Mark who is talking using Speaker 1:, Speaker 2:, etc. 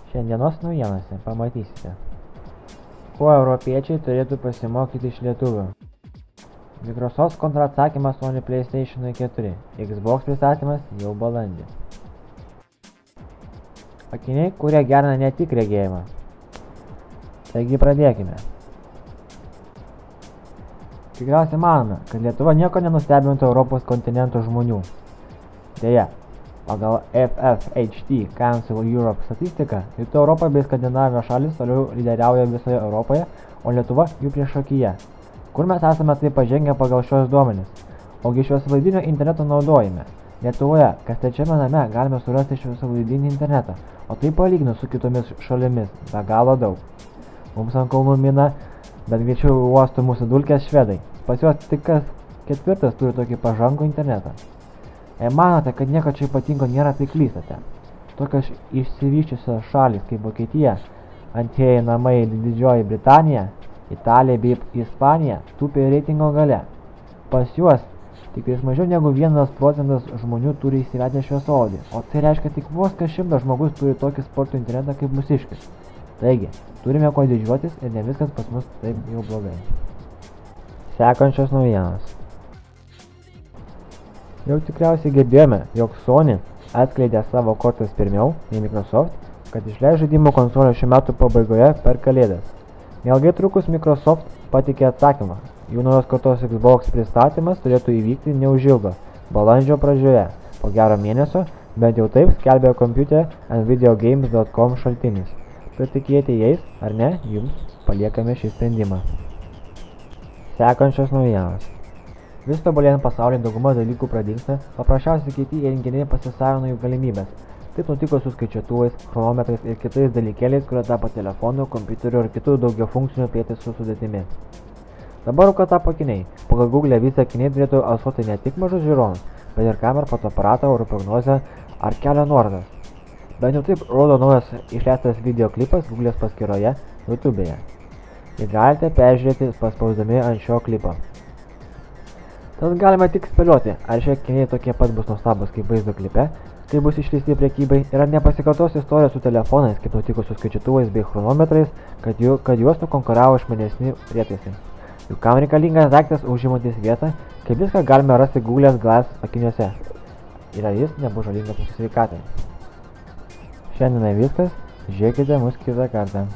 Speaker 1: Šiandienos naujienose pamatysite, kuo europiečiai turėtų pasimokyti iš lietuvių. Microsoft kontraatsakymas Sony PlayStation 4, Xbox pristatymas jau balandį. Akiniai, kurie gerina ne tik regėjimą. Taigi pradėkime. Tikriausiai manome, kad Lietuva nieko nenustebintų Europos kontinento žmonių. Deja, pagal FFHT Council Europe statistiką, Rytų Europa bei Skandinavijos šalis toliau lyderiauja visoje Europoje, o Lietuva jų priešakyje. Kur mes esame taip pažengę pagal šios duomenis? Ogi šviesolaidinio interneto naudojime. Lietuvoje, kas trečiame name, galime surasti šviesolaidinį internetą, o tai palyginus su kitomis šalimis be galo daug. Mums ant kalnų mina, bet greičiau uosto mūsų dulkės švedai. Pas juos tik kas ketvirtas turi tokį pažangų internetą. Jei manote, kad nieko čia ypatingo nėra, tai klystate. Tokios išsivyščiusios šalys kaip Vokietija, antrieji namai Didžioji Britanija, Italija bei Ispanija tūpė reitingo gale. Pas juos tik mažiau negu 1% žmonių turi įsivedę šviesolaidį, o tai reiškia tik vos kas 100 žmogus turi tokį sporto internetą kaip mūsiškis. Taigi, turime ko didžiuotis ir ne viskas pas mus taip jau blogai. Sekančios naujienos. Jau tikriausiai girdėjome, jog Sony atskleidė savo kortas pirmiau nei Microsoft, kad išleis žaidimų konsolę šių metų pabaigoje per kalėdas. Neilgai trukus Microsoft patikė atsakymą. Jų naujos kartos Xbox pristatymas turėtų įvykti neužilgo, balandžio pradžioje, po gero mėnesio, bent jau taip skelbė Computer and Videogames.com šaltinis. Patikėti jais ar ne, jums paliekame šį sprendimą. Sekančios naujienos. Vis tobulėjant pasaulyje dauguma dalykų pradingsta, paprasčiausiai kiti įrenginiai pasisavino jų galimybės. Taip nutiko su skaičiuotuvais, chronometrais ir kitais dalykėliais, kurie tapo telefonu, kompiuteriu ir kitų daugiafunkcinių prietaisų sudėtimi. Dabar ką tapo akiniai. Pagal Google visi akiniai turėtų alsuoti ne tik mažus žiūronus, bet ir kamerą, fotoaparatą, oro prognozę ar kelio nuorodas. Bent jau taip rodo naujas išleistas videoklipas Google'ės paskyroje YouTube'e. Ir galite peržiūrėti paspausdami ant šio klipo. Tad galime tik spėlioti, ar šie akiniai tokie pat bus nuostabus kaip vaizdo klipe, kai bus išleisti prekybai, ir ar nepasikartos istorija su telefonais, kaip nutiko su skaičiuotuvais bei chronometrais, kad juos nukonkuravo išmanesni prietaisai. Juk kam reikalingas daiktas užimantis vietą, kai viską galime rasti Google'ės Glass akiniuose. Ir ar jis nebus žalingas mūsų sveikatai. Šiandien viskas, žiūrėkite mus kitą kartą.